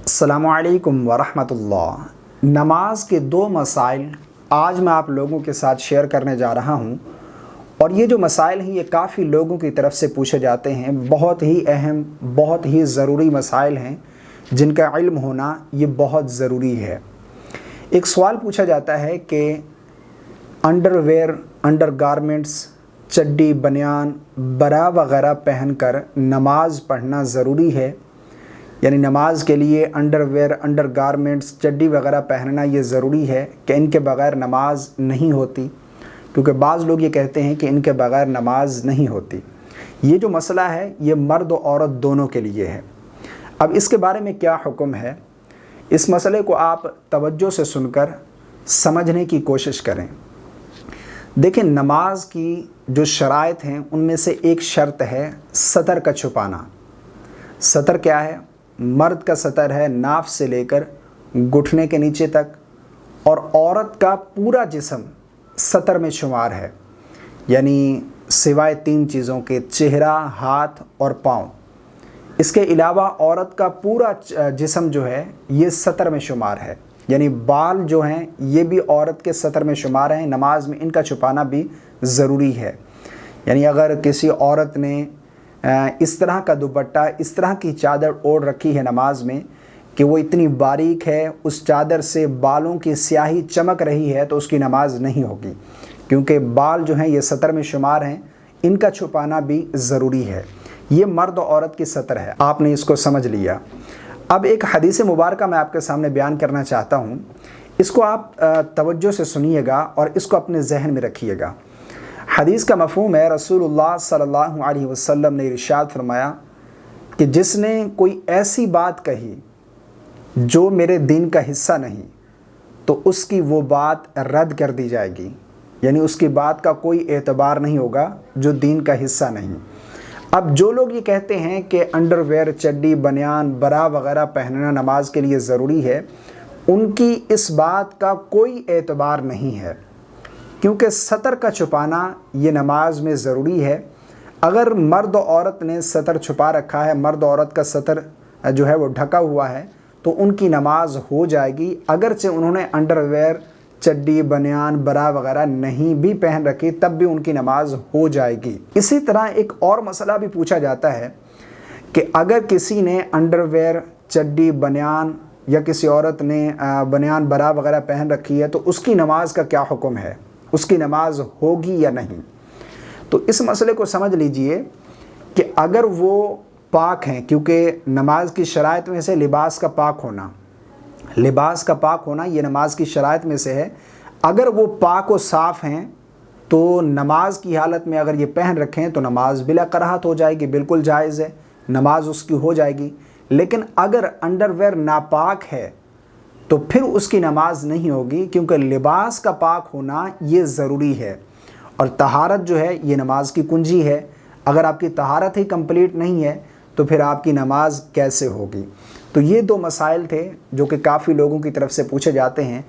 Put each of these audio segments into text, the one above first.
अस्सलामु अलैकुम वरहमतुल्लाह। नमाज के दो मसाइल आज मैं आप लोगों के साथ शेयर करने जा रहा हूँ, और ये जो मसाइल हैं ये काफ़ी लोगों की तरफ से पूछे जाते हैं। बहुत ही अहम, बहुत ही ज़रूरी मसाइल हैं जिनका इल्म होना ये बहुत ज़रूरी है। एक सवाल पूछा जाता है कि अंडरवेयर, अंडरगारमेंट्स, चड्डी, बनियान, बरा वगैरह पहनकर नमाज पढ़ना ज़रूरी है। यानी नमाज के लिए अंडरवेयर, अंडरगारमेंट्स, चड्डी वगैरह पहनना ये ज़रूरी है कि इनके बग़ैर नमाज नहीं होती, क्योंकि बाज़ लोग ये कहते हैं कि इनके बग़ैर नमाज नहीं होती। ये जो मसला है ये मर्द और औरत दोनों के लिए है। अब इसके बारे में क्या हुक्म है, इस मसले को आप तवज्जो से सुनकर समझने की कोशिश करें। देखें, नमाज की जो शराइत हैं उनमें से एक शर्त है सतर का छुपाना। सतर क्या है? मर्द का सतर है नाफ से लेकर घुटने के नीचे तक, और औरत का पूरा जिस्म सतर में शुमार है। यानी सिवाय तीन चीज़ों के, चेहरा, हाथ और पाँव। इसके अलावा औरत का पूरा जिस्म जो है ये सतर में शुमार है। यानी बाल जो हैं ये भी औरत के सतर में शुमार हैं। नमाज में इनका छुपाना भी ज़रूरी है। यानी अगर किसी औरत ने इस तरह का दुपट्टा, इस तरह की चादर ओढ़ रखी है नमाज में कि वो इतनी बारीक है, उस चादर से बालों की स्याही चमक रही है, तो उसकी नमाज नहीं होगी, क्योंकि बाल जो हैं ये सतर में शुमार हैं। इनका छुपाना भी ज़रूरी है। ये मर्द और औरत की सतर है। आपने इसको समझ लिया। अब एक हदीस मुबारका मैं आपके सामने बयान करना चाहता हूँ। इसको आप तवज्जो से सुनिएगा और इसको अपने जहन में रखिएगा। हदीस का मफ़हूम है, रसूलुल्लाह सल्लल्लाहु अलैहि वसल्लम ने इरशाद फरमाया कि जिसने कोई ऐसी बात कही जो मेरे दीन का हिस्सा नहीं, तो उसकी वो बात रद्द कर दी जाएगी। यानी उसकी बात का कोई एतबार नहीं होगा जो दीन का हिस्सा नहीं। अब जो लोग ये कहते हैं कि अंडरवेयर, चड्डी, बनियान, बरा वगैरह पहनना नमाज के लिए ज़रूरी है, उनकी इस बात का कोई एतबार नहीं है, क्योंकि सतर का छुपाना ये नमाज में ज़रूरी है। अगर मर्द और औरत ने सतर छुपा रखा है, मर्द और औरत का सतर जो है वो ढका हुआ है, तो उनकी नमाज हो जाएगी, अगरचे उन्होंने अंडरवेयर, चड्डी, बनियान, बरा वगैरह नहीं भी पहन रखी, तब भी उनकी नमाज हो जाएगी। इसी तरह एक और मसला भी पूछा जाता है कि अगर किसी ने अंडरवेयर, चड्डी, बनियान, या किसी औरत ने बनियान, बरा वगैरह पहन रखी है, तो उसकी नमाज का क्या हुक्म है, उसकी नमाज होगी या नहीं। तो इस मसले को समझ लीजिए कि अगर वो पाक हैं, क्योंकि नमाज की शराइत में से लिबास का पाक होना, लिबास का पाक होना ये नमाज की शराइत में से है। अगर वो पाक व साफ़ हैं तो नमाज की हालत में अगर ये पहन रखें तो नमाज बिला कराहत हो जाएगी, बिल्कुल जायज़ है, नमाज उसकी हो जाएगी। लेकिन अगर अंडरवेयर नापाक है तो फिर उसकी नमाज नहीं होगी, क्योंकि लिबास का पाक होना ये ज़रूरी है। और तहारत जो है ये नमाज की कुंजी है। अगर आपकी तहारत ही कंप्लीट नहीं है तो फिर आपकी नमाज कैसे होगी। तो ये दो मसाइल थे जो कि काफ़ी लोगों की तरफ से पूछे जाते हैं,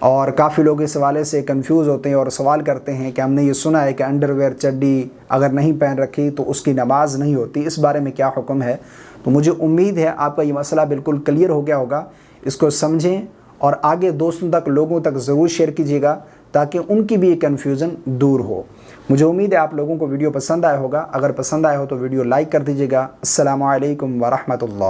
और काफ़ी लोग इस हवाले से कंफ्यूज होते हैं और सवाल करते हैं कि हमने ये सुना है कि अंडरवेयर, चड्डी अगर नहीं पहन रखी तो उसकी नमाज नहीं होती, इस बारे में क्या हुक्म है। तो मुझे उम्मीद है आपका ये मसला बिल्कुल क्लियर हो गया होगा। इसको समझें और आगे दोस्तों तक, लोगों तक ज़रूर शेयर कीजिएगा, ताकि उनकी भी ये कन्फ्यूज़न दूर हो। मुझे उम्मीद है आप लोगों को वीडियो पसंद आया होगा। अगर पसंद आया हो तो वीडियो लाइक कर दीजिएगा। अस्सलामु अलैकुम वरहमतुल्लाह।